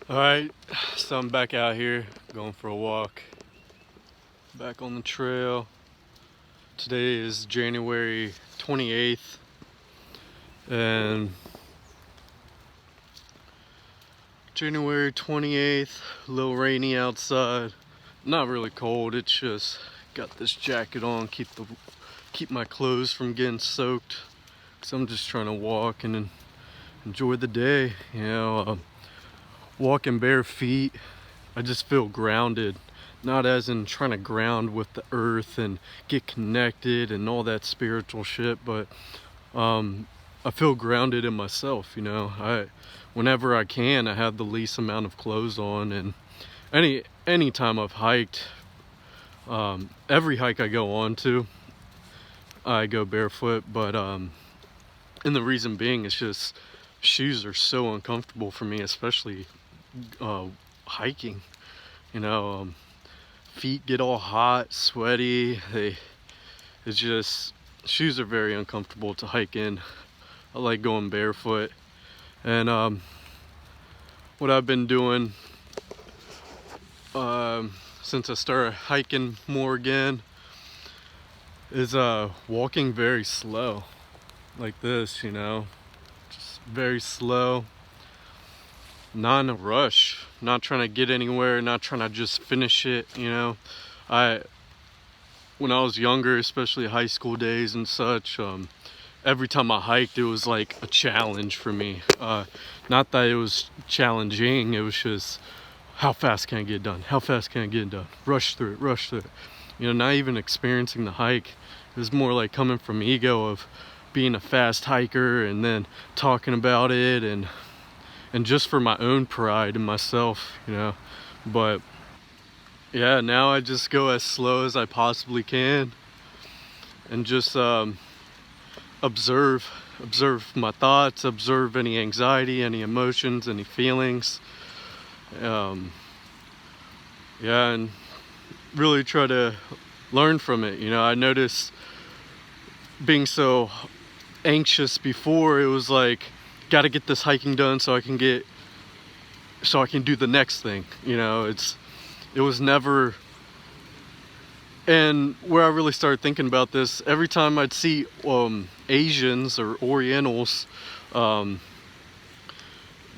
Alright, so I'm back out here going for a walk. Back on the trail. Today is January 28th and a little rainy outside. Not really cold, it's just got this jacket on, keep my clothes from getting soaked. So I'm just trying to walk and enjoy the day, walking bare feet. I just feel grounded, not as in trying to ground with the earth and get connected and all that spiritual shit, but I feel grounded in myself. Whenever I can, I have the least amount of clothes on, and any time I've hiked, every hike I go on to, I go barefoot, but and the reason being is just shoes are so uncomfortable for me, especially hiking. Feet get all hot, sweaty. It's just, shoes are very uncomfortable to hike in. I like going barefoot. And what I've been doing since I started hiking more again is walking very slow, like this, just very slow. Not in a rush, not trying to get anywhere, not trying to just finish it. When I was younger, especially high school days and such, every time I hiked, it was like a challenge for me. Not that it was challenging, it was just, how fast can I get done? How fast can I get done? Rush through it. Not even experiencing the hike. It was more like coming from ego of being a fast hiker and then talking about it and just for my own pride in myself, But yeah, now I just go as slow as I possibly can and just observe my thoughts, observe any anxiety, any emotions, any feelings. And really try to learn from it. I noticed being so anxious before, it was like, got to get this hiking done so I can do the next thing. It was never. And where I really started thinking about this, every time I'd see Asians or Orientals,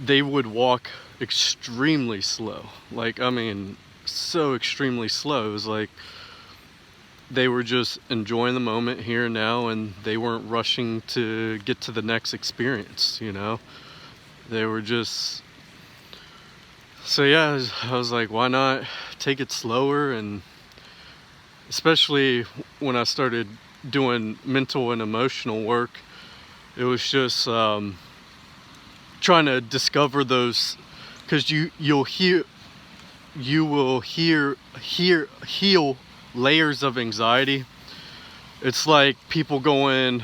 they would walk extremely slow. So extremely slow. It was like they were just enjoying the moment here and now, and they weren't rushing to get to the next experience. They were just. So yeah, I was like, why not take it slower? And especially when I started doing mental and emotional work, it was just trying to discover those, because you will heal layers of anxiety. It's like people going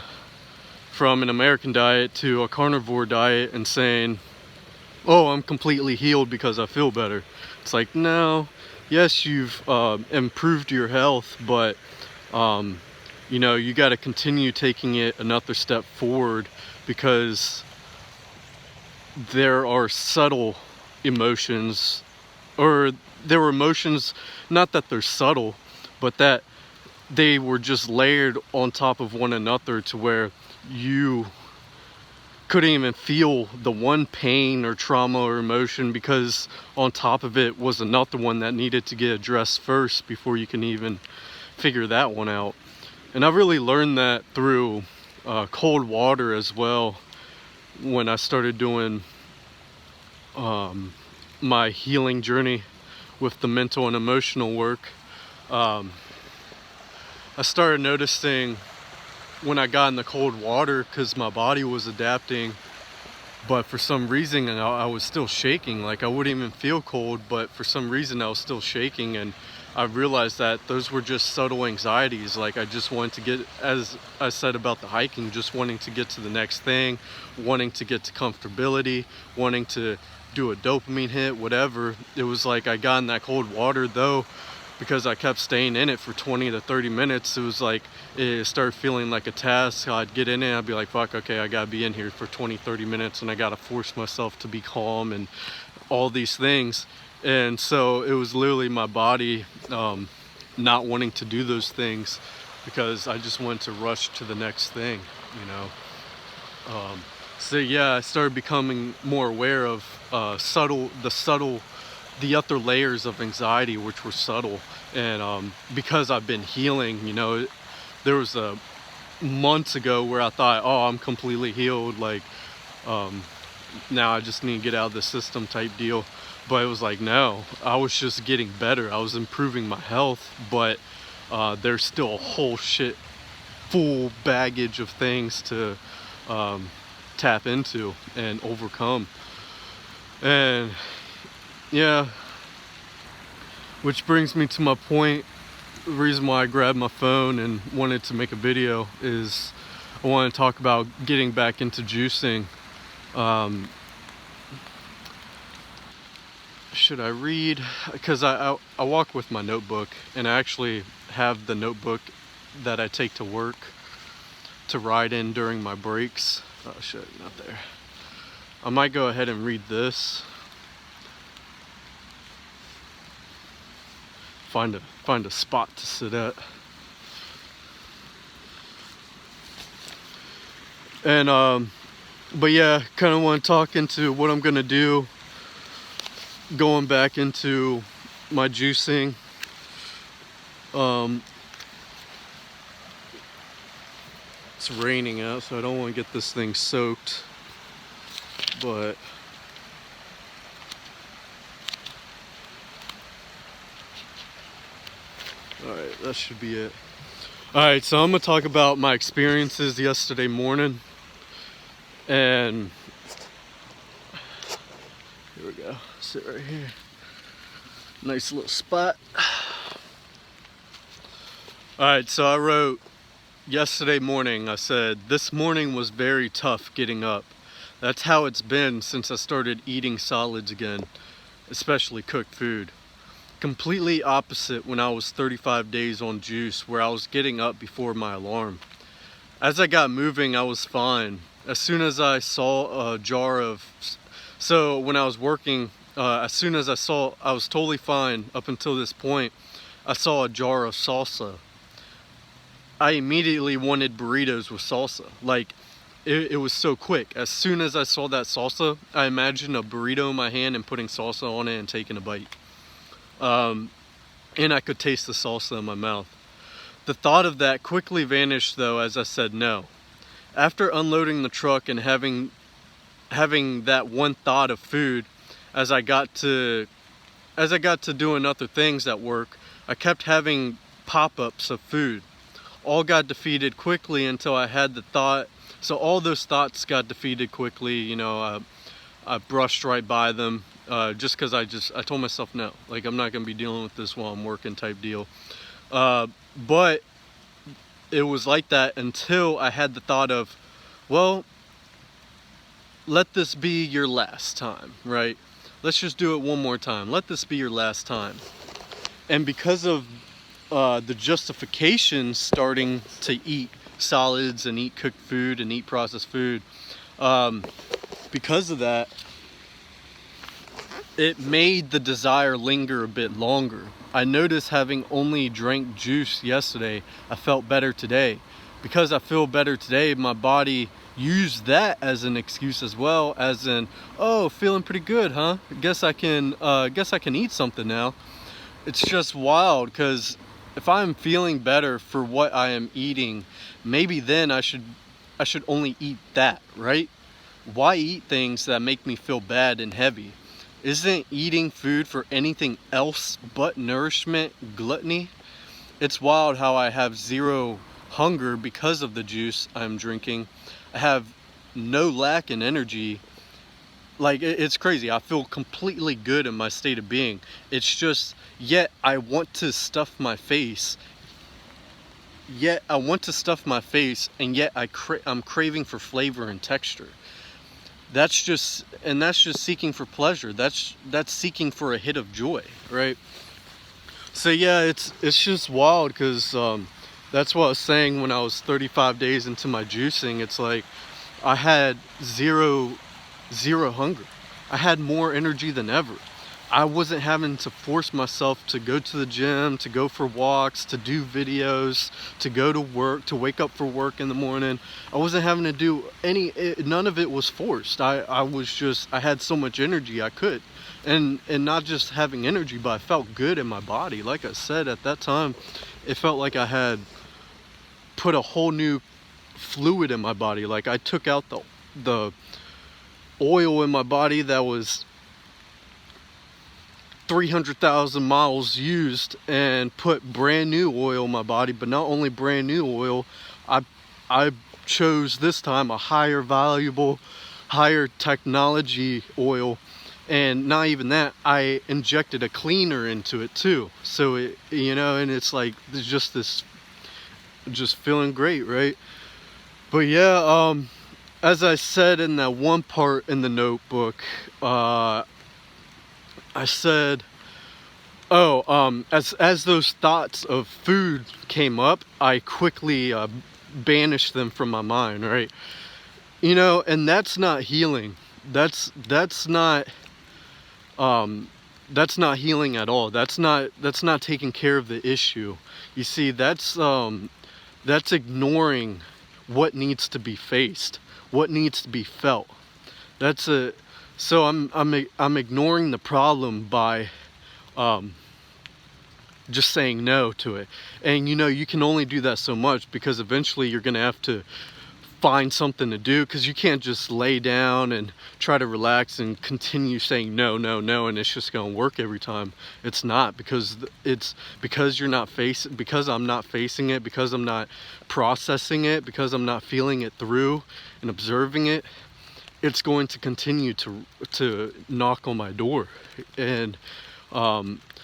from an American diet to a carnivore diet and saying, oh, I'm completely healed because I feel better. It's like, no, yes, you've improved your health, but you got to continue taking it another step forward, because there are subtle emotions, or there were emotions, not that they're subtle, but that they were just layered on top of one another to where you couldn't even feel the one pain or trauma or emotion, because on top of it was another one that needed to get addressed first before you can even figure that one out. And I really learned that through cold water as well, when I started doing my healing journey with the mental and emotional work. I started noticing when I got in the cold water, because my body was adapting, but for some reason I was still shaking. Like, I wouldn't even feel cold, but for some reason I was still shaking. And I realized that those were just subtle anxieties. Like, I just wanted to get, as I said about the hiking, just wanting to get to the next thing, wanting to get to comfortability, wanting to do a dopamine hit, whatever. It was like I got in that cold water, though, because I kept staying in it for 20 to 30 minutes. It was like, it started feeling like a task. I'd get in it, I'd be like, fuck, okay, I gotta be in here for 20, 30 minutes, and I gotta force myself to be calm and all these things. And so it was literally my body not wanting to do those things because I just wanted to rush to the next thing, you know. So yeah, I started becoming more aware of the other layers of anxiety, which were subtle. And because I've been healing, you know, there was a months ago where I thought, oh, I'm completely healed, like now I just need to get out of the system type deal. But it was like, no, I was just getting better. I was improving my health, but there's still a whole full baggage of things to tap into and overcome. And yeah, which brings me to my point. The reason why I grabbed my phone and wanted to make a video is I want to talk about getting back into juicing. Should I read? Because I walk with my notebook, and I actually have the notebook that I take to work to ride in during my breaks. Oh shit, not there. I might go ahead and read this. Find a spot to sit at. And but yeah, kind of want to talk into what I'm gonna do going back into my juicing. It's raining out, so I don't want to get this thing soaked, but alright, that should be it. Alright, so I'm gonna talk about my experiences yesterday morning. And here we go, sit right here. Nice little spot. Alright, so I wrote yesterday morning, I said, this morning was very tough getting up. That's how it's been since I started eating solids again, especially cooked food. Completely opposite when I was 35 days on juice, where I was getting up before my alarm. As I got moving, I was fine. As soon as I saw a jar of... So when I was working, as soon as I was totally fine up until this point, I saw a jar of salsa. I immediately wanted burritos with salsa. Like, it was so quick. As soon as I saw that salsa, I imagined a burrito in my hand and putting salsa on it and taking a bite. And I could taste the salsa in my mouth. The thought of that quickly vanished though, as I said no. After unloading the truck and having that one thought of food, as I got to doing other things at work, I kept having pop-ups of food. All got defeated quickly until I had the thought. So all those thoughts got defeated quickly, you know. I brushed right by them, just because I told myself no, like I'm not gonna be dealing with this while I'm working type deal. But it was like that until I had the thought of, well, let this be your last time, right? Let's just do it one more time. Let this be your last time. And because of the justification starting to eat solids and eat cooked food and eat processed food, because of that, it made the desire linger a bit longer. I noticed having only drank juice yesterday, I felt better today. Because I feel better today, my body used that as an excuse as well, as in, oh, feeling pretty good, huh? Guess I can eat something now. It's just wild, because if I'm feeling better for what I am eating, maybe then I should only eat that, right? Why eat things that make me feel bad and heavy? Isn't eating food for anything else but nourishment gluttony? It's wild how I have zero hunger because of the juice I'm drinking. I have no lack in energy. Like, it's crazy. I feel completely good in my state of being. It's just, yet I want to stuff my face. And yet I'm craving for flavor and texture. That's just seeking for pleasure. That's seeking for a hit of joy, right? So yeah, it's just wild, because that's what I was saying when I was 35 days into my juicing. It's like I had zero hunger. I had more energy than ever. I wasn't having to force myself to go to the gym, to go for walks, to do videos, to go to work, to wake up for work in the morning. I wasn't having to do none of it was forced. I had so much energy I could. And not just having energy, but I felt good in my body. Like I said, at that time, it felt like I had put a whole new fluid in my body. Like I took out the oil in my body that was 300,000 miles used and put brand new oil in my body. But not only brand new oil, I chose this time a higher valuable, higher technology oil. And not even that, I injected a cleaner into it too. So it, and it's like there's just this, just feeling great, right? But yeah, as I said in that one part in the notebook, I said, as those thoughts of food came up, I quickly banished them from my mind, right? And that's not healing. That's not healing at all. That's not taking care of the issue. You see, that's ignoring what needs to be faced, what needs to be felt. So I'm ignoring the problem by just saying no to it. And you can only do that so much, because eventually you're gonna have to find something to do, because you can't just lay down and try to relax and continue saying no, no, no, and it's just gonna work every time. It's not, because I'm not facing it, because I'm not processing it, because I'm not feeling it through and observing it. It's going to continue to knock on my door. And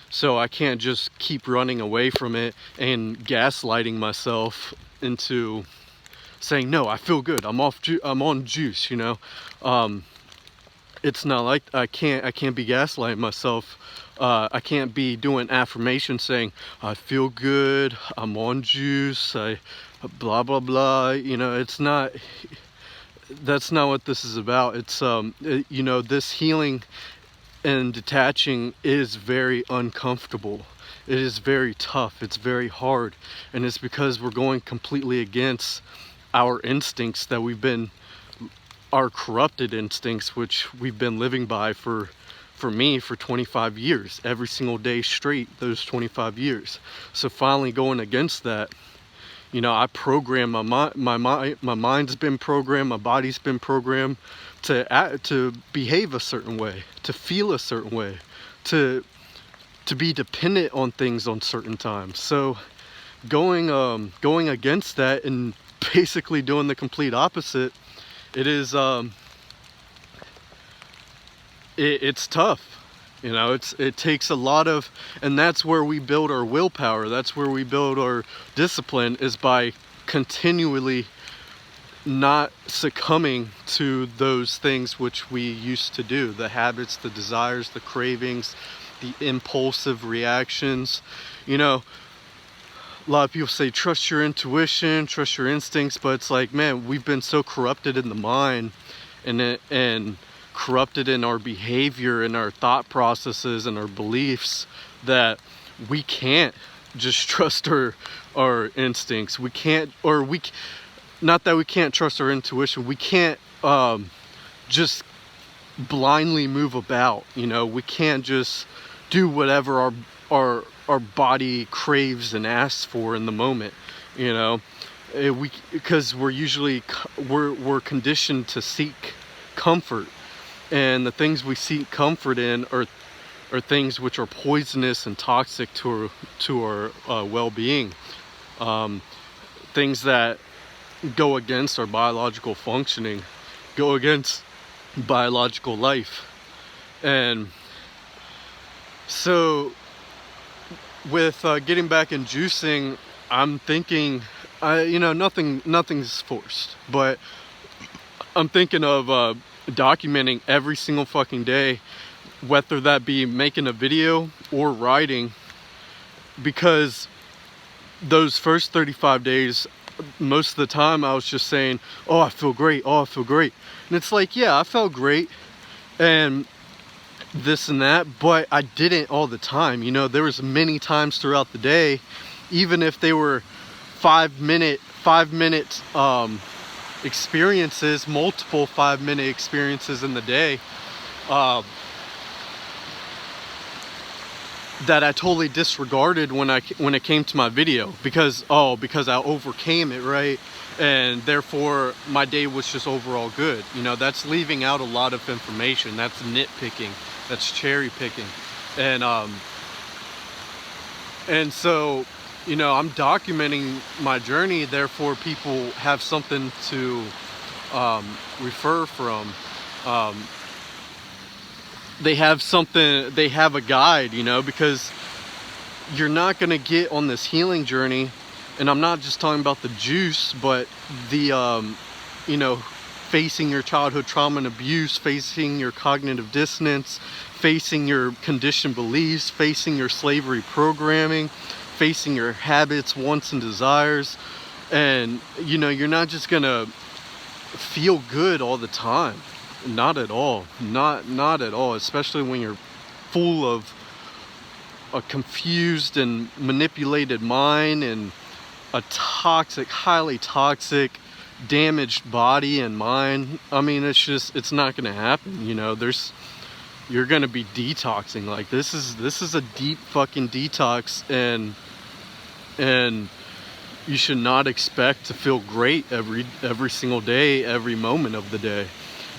so I can't just keep running away from it and gaslighting myself into saying, no, I feel good, I'm on juice. It's not like I can't be gaslighting myself. I can't be doing affirmations saying I feel good, I'm on juice, I blah blah blah. It's not, that's not what this is about. It's this healing and detaching is very uncomfortable. It is very tough, it's very hard, and it's because we're going completely against our instincts that our corrupted instincts, which we've been living by for me for 25 years, every single day straight, those 25 years. So finally going against that, I program my mind's been programmed, my body's been programmed to behave a certain way, to feel a certain way, to be dependent on things on certain times. So going against that and basically doing the complete opposite, it's tough. It takes a lot of, and that's where we build our willpower, that's where we build our discipline, is by continually not succumbing to those things which we used to do, the habits, the desires, the cravings, the impulsive reactions. A lot of people say trust your intuition, trust your instincts, but it's like, man, we've been so corrupted in the mind and corrupted in our behavior and our thought processes and our beliefs that we can't just trust our instincts. We can't, not that we can't trust our intuition, we can't just blindly move about. We can't just do whatever our body craves and asks for in the moment. Because we're conditioned to seek comfort, and the things we seek comfort in are things which are poisonous and toxic to our well-being. Things that go against our biological functioning, go against biological life. And so with getting back in juicing, I'm thinking, nothing's forced, but I'm thinking of documenting every single fucking day, whether that be making a video or writing, because those first 35 days, most of the time I was just saying, oh, I feel great, oh, I feel great. And it's like, yeah, I felt great, and this and that, but I didn't all the time. You know, there was many times throughout the day, even if they were 5-minute experiences, multiple 5-minute experiences in the day, that I totally disregarded when it came to my video, because I overcame it, right? And therefore my day was just overall good. You know, that's leaving out a lot of information. That's nitpicking. That's cherry picking. And so, you know, I'm documenting my journey, therefore people have something to refer from. They have a guide, you know, because you're not going to get on this healing journey. And I'm not just talking about the juice, but the, you know, facing your childhood trauma and abuse, facing your cognitive dissonance, facing your conditioned beliefs, facing your slavery programming, facing your habits, wants, and desires. And, you know, you're not just going to feel good all the time. Not at all. Not at all. Especially when you're full of a confused and manipulated mind and a toxic, highly toxic, damaged body and mind. I mean, it's not going to happen. You know, you're going to be detoxing. Like, this is a deep fucking detox, and you should not expect to feel great every single day, every moment of the day.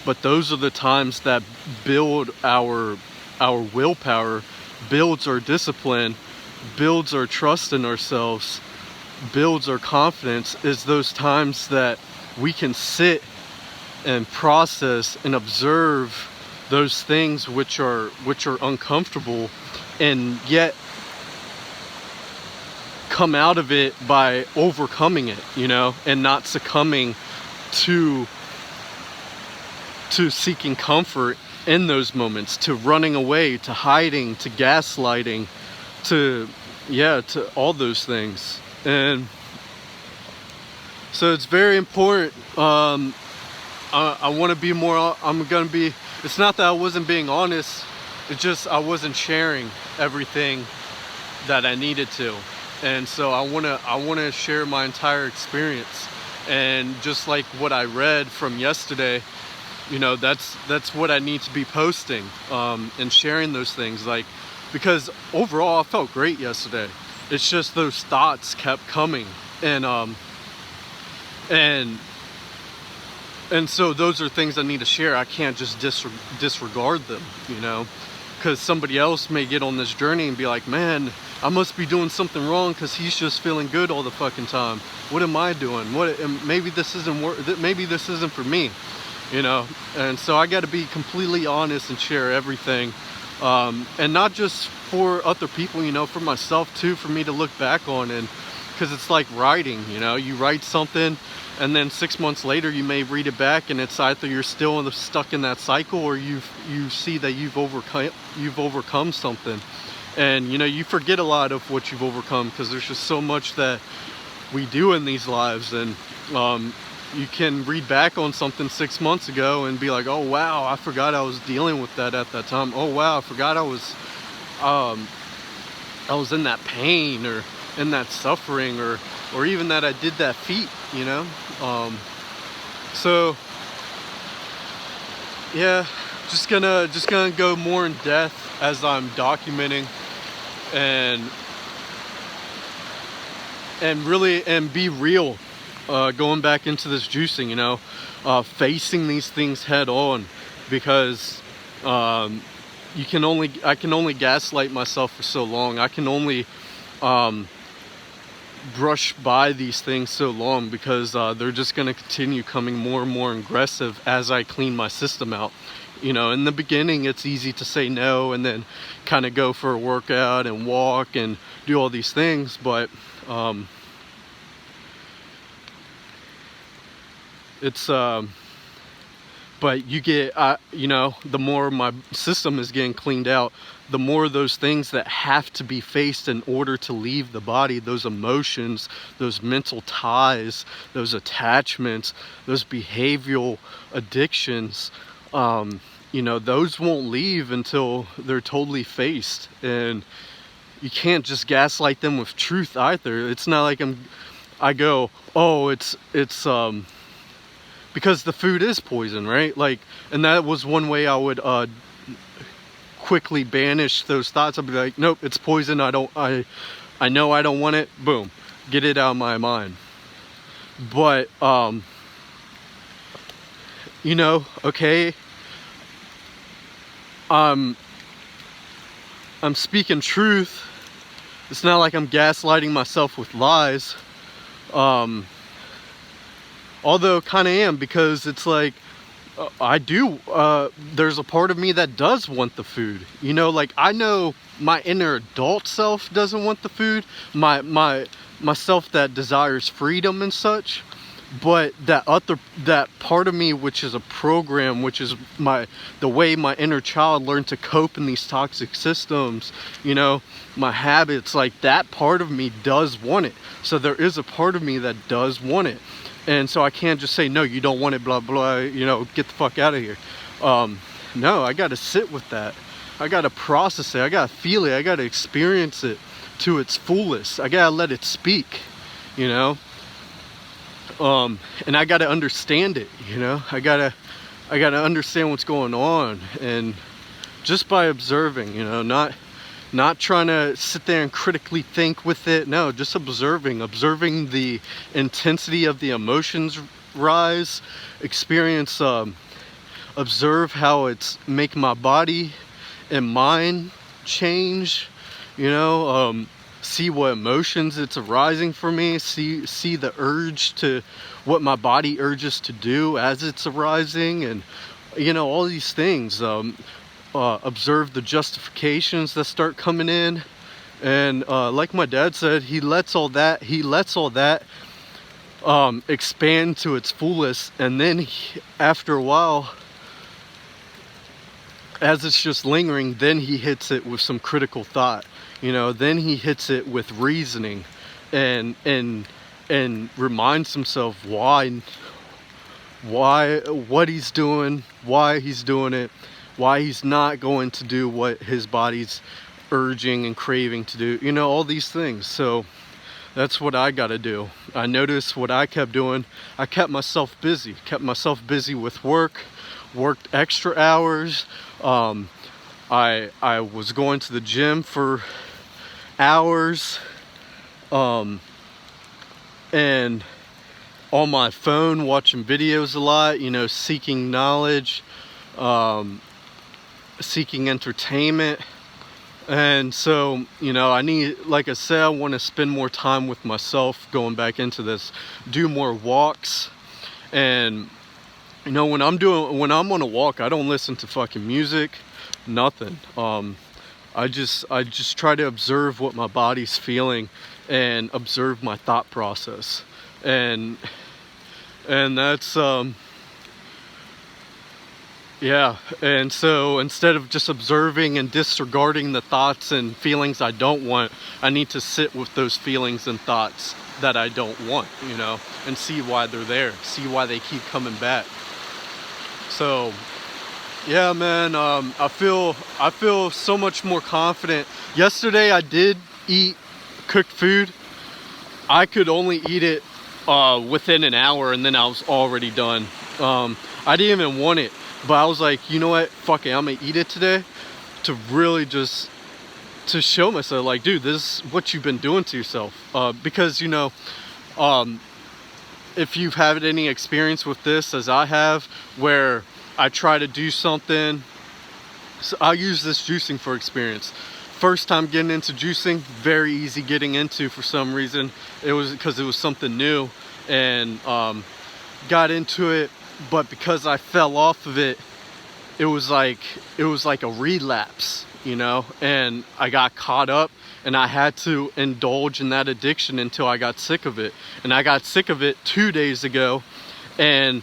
But those are the times that build our willpower, builds our discipline, builds our trust in ourselves, builds our confidence, is those times that we can sit and process and observe those things which are uncomfortable, and yet come out of it by overcoming it, you know, and not succumbing to seeking comfort in those moments, to running away, to hiding, to gaslighting, to all those things. And so it's very important. I want to be more, it's not that I wasn't being honest, it's just I wasn't sharing everything that I needed to. And so I want to share my entire experience. And just like what I read from yesterday, you know, that's what I need to be posting, and sharing those things, like, because overall I felt great yesterday. It's just those thoughts kept coming, and so those are things I need to share. I can't just disregard them, you know, because somebody else may get on this journey and be like, man, I must be doing something wrong because he's just feeling good all the fucking time. What am I doing? Maybe this isn't for me, you know. And so I got to be completely honest and share everything, and not just for other people, you know, for myself too, for me to look back on. And because it's like writing, you know, you write something and then 6 months later you may read it back, and it's either you're still stuck in that cycle, or you see that you've overcome something. And you know, you forget a lot of what you've overcome, because there's just so much that we do in these lives. And you can read back on something 6 months ago and be like, oh wow, I forgot I was dealing with that at that time. Oh wow, I forgot I was in that pain, or in that suffering, or even that I did that feat, you know. So yeah, just gonna go more in depth as I'm documenting, and be real, going back into this juicing, you know, facing these things head on, because I can only gaslight myself for so long. I can only brush by these things so long, because they're just going to continue coming more and more aggressive as I clean my system out. You know, in the beginning it's easy to say no and then kind of go for a workout and walk and do all these things, but but you get, you know, the more my system is getting cleaned out, the more those things that have to be faced in order to leave the body, those emotions, those mental ties, those attachments, those behavioral addictions, you know, those won't leave until they're totally faced. And you can't just gaslight them with truth either. It's not like I go, oh, it's because the food is poison, right? Like, and that was one way I would quickly banish those thoughts. I'd be like, nope, it's poison. I know I don't want it. Boom, get it out of my mind. But you know, okay, I'm speaking truth. It's not like I'm gaslighting myself with lies. Although kind of am, because it's like I do, there's a part of me that does want the food. You know, like I know my inner adult self doesn't want the food, myself that desires freedom and such. But that part of me, which is a program, which is the way my inner child learned to cope in these toxic systems, you know, my habits, like that part of me does want it. So there is a part of me that does want it. And so I can't just say, no, you don't want it, blah, blah, you know, get the fuck out of here. No, I got to sit with that. I got to process it. I got to feel it. I got to experience it to its fullest. I got to let it speak, you know. And I got to understand it, you know. I got to understand what's going on. And just by observing, you know, not trying to sit there and critically think with it. No, just observing the intensity of the emotions rise, experience, observe how it's make my body and mind change, you know, see what emotions it's arising for me, see the urge to what my body urges to do as it's arising, and you know, all these things. Observe the justifications that start coming in, and like my dad said, he lets all that expand to its fullest, and then after a while, as it's just lingering, then he hits it with some critical thought, you know, then he hits it with reasoning, and reminds himself what he's doing, why he's doing it, why he's not going to do what his body's urging and craving to do, you know, all these things. So that's what I got to do. I noticed what I kept doing. I kept myself busy with worked extra hours. I was going to the gym for hours, and on my phone watching videos a lot, you know, seeking knowledge, seeking entertainment. And so, you know, I need, like I said, I want to spend more time with myself, going back into this, do more walks. And you know, when I'm on a walk, I don't listen to fucking music, nothing. I just try to observe what my body's feeling and observe my thought process. And that's yeah, and so instead of just observing and disregarding the thoughts and feelings I don't want, I need to sit with those feelings and thoughts that I don't want, you know, and see why they're there, see why they keep coming back. So, yeah, man, I feel so much more confident. Yesterday I did eat cooked food. I could only eat it within an hour, and then I was already done. I didn't even want it. But I was like, you know what? Fuck it, I'm gonna eat it today to really just to show myself, like, dude, this is what you've been doing to yourself. Because, you know, if you've had any experience with this as I have, where I try to do something, so I'll use this juicing for experience. First time getting into juicing, very easy getting into for some reason. It was because it was something new, and got into it. But because I fell off of it, it was like a relapse, you know, and I got caught up, and I had to indulge in that addiction until I got sick of it. And I got sick of it 2 days ago, and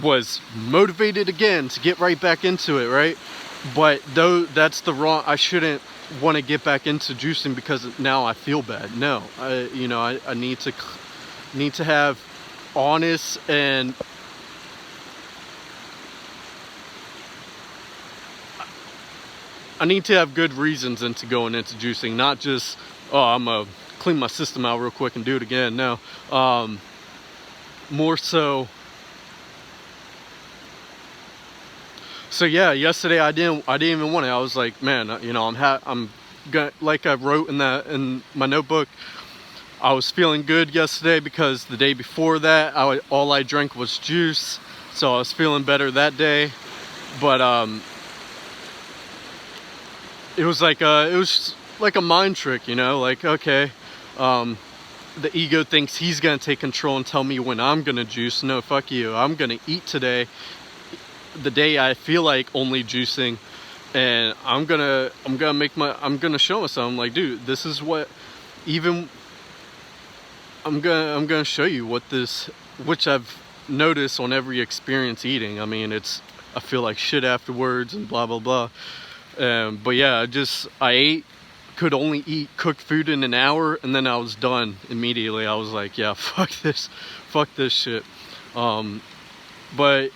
was motivated again to get right back into it, right? But though that's the wrong, I shouldn't want to get back into juicing because now I feel bad. No, I need to have honest and I need to have good reasons into going into juicing, not just, oh, I'm gonna clean my system out real quick and do it again. No, more so. So yeah, yesterday I didn't even want it. I was like, man, you know, I'm gonna, like I wrote in my notebook, I was feeling good yesterday because the day before that, all I drank was juice, so I was feeling better that day. But it was like a mind trick, you know, like, okay, the ego thinks he's gonna take control and tell me when I'm gonna juice. No, fuck you. I'm gonna eat today, the day I feel like only juicing, and I'm gonna show myself. I'm like, dude, this is what, even I'm gonna show you what this, which I've noticed on every experience eating. I mean, I feel like shit afterwards and blah blah blah. But yeah, I ate, could only eat cooked food in an hour, and then I was done immediately. I was like, yeah, fuck this shit. But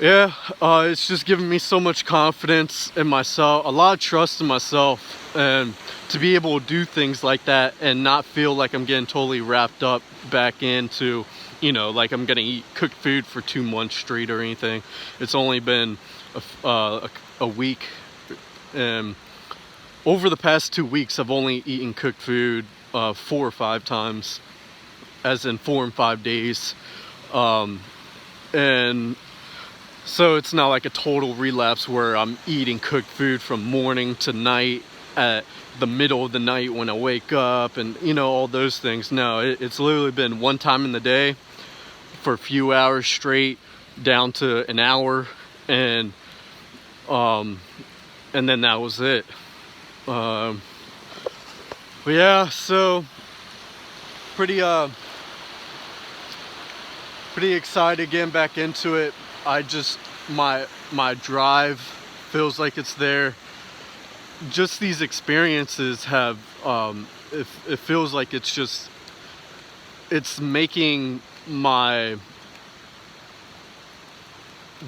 yeah, it's just giving me so much confidence in myself, a lot of trust in myself, and to be able to do things like that and not feel like I'm getting totally wrapped up back into, you know, like I'm gonna eat cooked food for 2 months straight or anything. It's only been a week, and over the past 2 weeks I've only eaten cooked food 4 or 5 times, as in 4 and 5 days, and so it's not like a total relapse where I'm eating cooked food from morning to night, at the middle of the night when I wake up, and you know, all those things. No, it's literally been one time in the day for a few hours straight, down to an hour, and then that was it. But yeah, so pretty excited getting back into it. My drive feels like it's there. Just these experiences have, it feels like it's making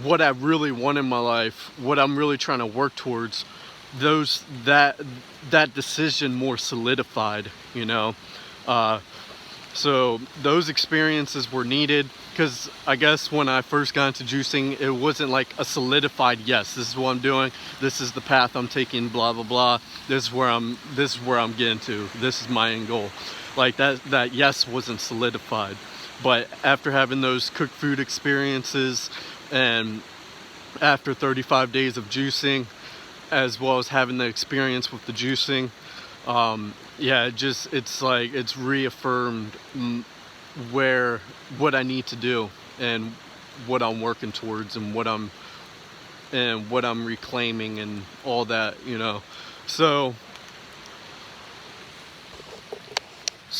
what I really want in my life, what I'm really trying to work towards, that decision more solidified, you know. So those experiences were needed, because I guess when I first got into juicing, it wasn't like a solidified, yes, this is what I'm doing, this is the path I'm taking, blah blah blah, this is where I'm getting to, this is my end goal. Like that yes wasn't solidified. But after having those cooked food experiences, and after 35 days of juicing, as well as having the experience with the juicing, yeah, it's reaffirmed what I need to do, and what I'm working towards, and what I'm reclaiming, and all that, you know. So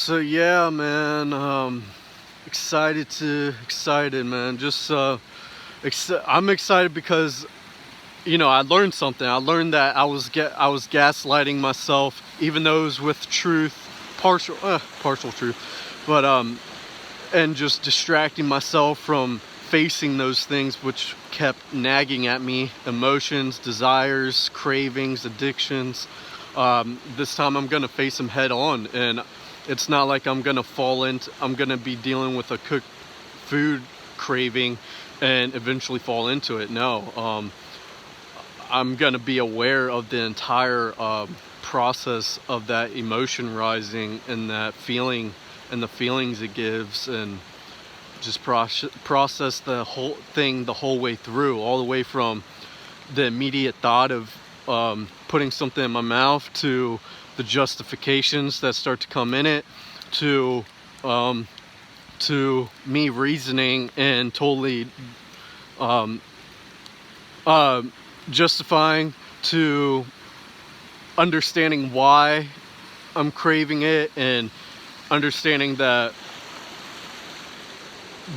yeah, man, excited, man. Just I'm excited because, you know, I learned something. I learned that I was gaslighting myself, even though it was with truth, partial truth, but and just distracting myself from facing those things which kept nagging at me: emotions, desires, cravings, addictions. This time I'm gonna face them head on, and it's not like I'm gonna be dealing with a cooked food craving and eventually fall into it. No, I'm gonna be aware of the entire process of that emotion rising, and that feeling, and the feelings it gives, and just process the whole thing the whole way through, all the way from the immediate thought of putting something in my mouth, to the justifications that start to come in it, to me reasoning and totally justifying, to understanding why I'm craving it, and understanding that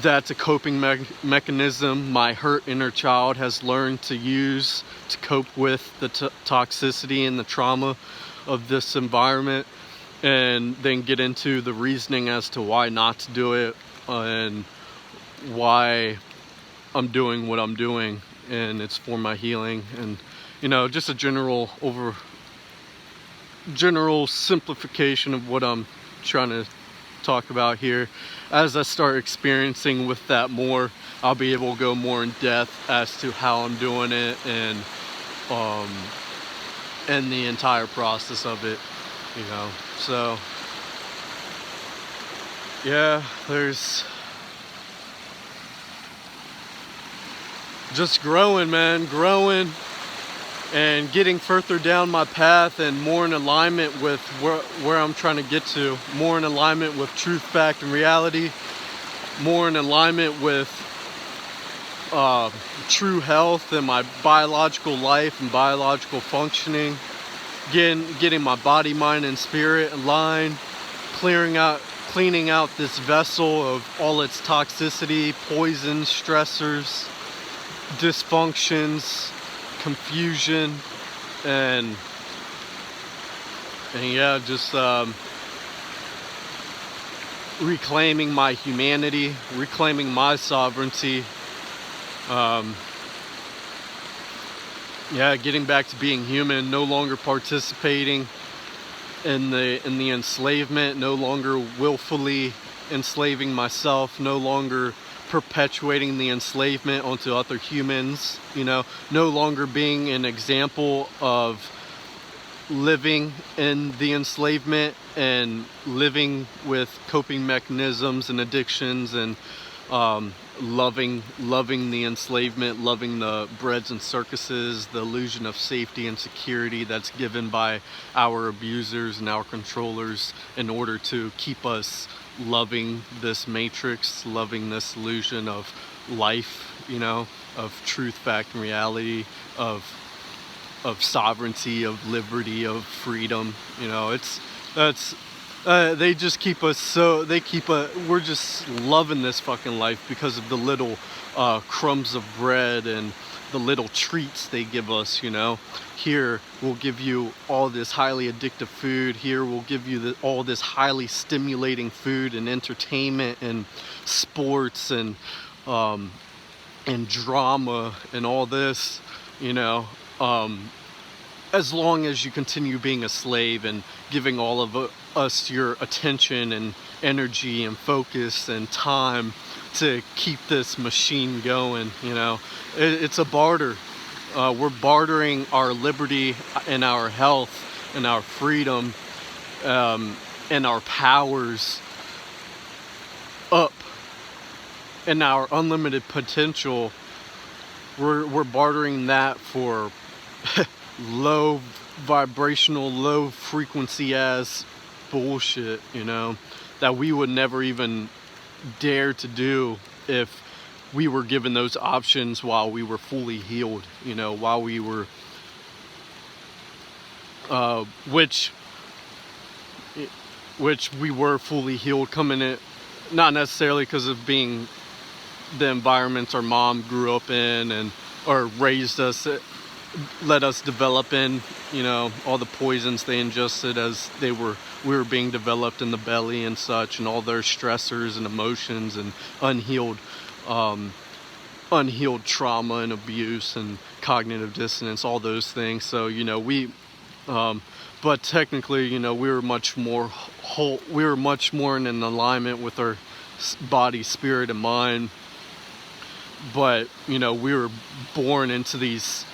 that's a coping mechanism my hurt inner child has learned to use to cope with the toxicity and the trauma of this environment, and then get into the reasoning as to why not to do it, and why I'm doing what I'm doing, and it's for my healing, and you know, just a general simplification of what I'm trying to talk about here. As I start experiencing with that more, I'll be able to go more in depth as to how I'm doing it and the entire process of it, you know. So yeah, there's just growing, man, growing and getting further down my path and more in alignment with where I'm trying to get to, more in alignment with truth, fact, and reality, more in alignment with true health and my biological life and biological functioning, getting my body, mind, and spirit aligned, cleaning out this vessel of all its toxicity, poisons, stressors, dysfunctions, confusion, and yeah, just reclaiming my humanity, reclaiming my sovereignty, yeah, getting back to being human, no longer participating in the enslavement, no longer willfully enslaving myself, no longer perpetuating the enslavement onto other humans, you know, no longer being an example of living in the enslavement and living with coping mechanisms and addictions and loving the enslavement, loving the breads and circuses, the illusion of safety and security that's given by our abusers and our controllers in order to keep us loving this matrix, loving this illusion of life, you know, of truth, fact, and reality, of sovereignty, of liberty, of freedom. You know, they just keep us we're just loving this fucking life because of the little crumbs of bread and the little treats they give us, you know. Here we'll give you all this highly addictive food. Here we'll give you all this highly stimulating food and entertainment and sports and drama and all this, you know. As long as you continue being a slave and giving all of us your attention and energy and focus and time to keep this machine going, you know, it's a barter. We're bartering our liberty and our health and our freedom and our powers up and our unlimited potential. We're bartering that for low vibrational, low frequency ass bullshit, you know, that we would never even dare to do if we were given those options while we were fully healed, you know, while we were which we were fully healed coming in, not necessarily because of being the environments our mom grew up in and or raised us, let us develop in, you know, all the poisons they ingested as we were being developed in the belly and such, and all their stressors and emotions and unhealed trauma and abuse and cognitive dissonance, all those things. So, you know, but technically, you know, we were much more whole, we were much more in an alignment with our body, spirit, and mind. But, you know, we were born into these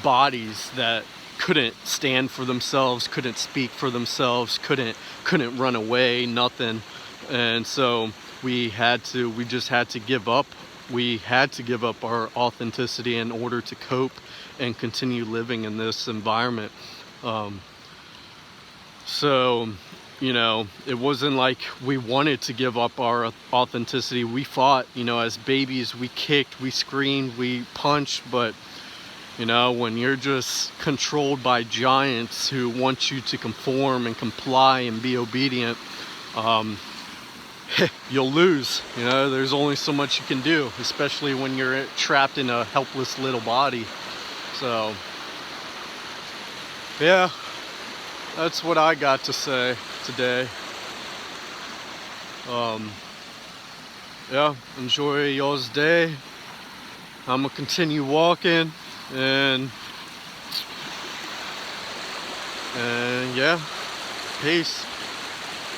bodies that couldn't stand for themselves, couldn't speak for themselves, couldn't run away, nothing. And so we just had to give up. We had to give up our authenticity in order to cope and continue living in this environment. So, you know, it wasn't like we wanted to give up our authenticity. We fought, you know, as babies, we kicked, we screamed, we punched, but you know, when you're just controlled by giants who want you to conform and comply and be obedient, you'll lose. You know, there's only so much you can do, especially when you're trapped in a helpless little body. So, yeah, that's what I got to say today. Yeah, enjoy y'all's day. I'm gonna continue walking and And yeah, peace.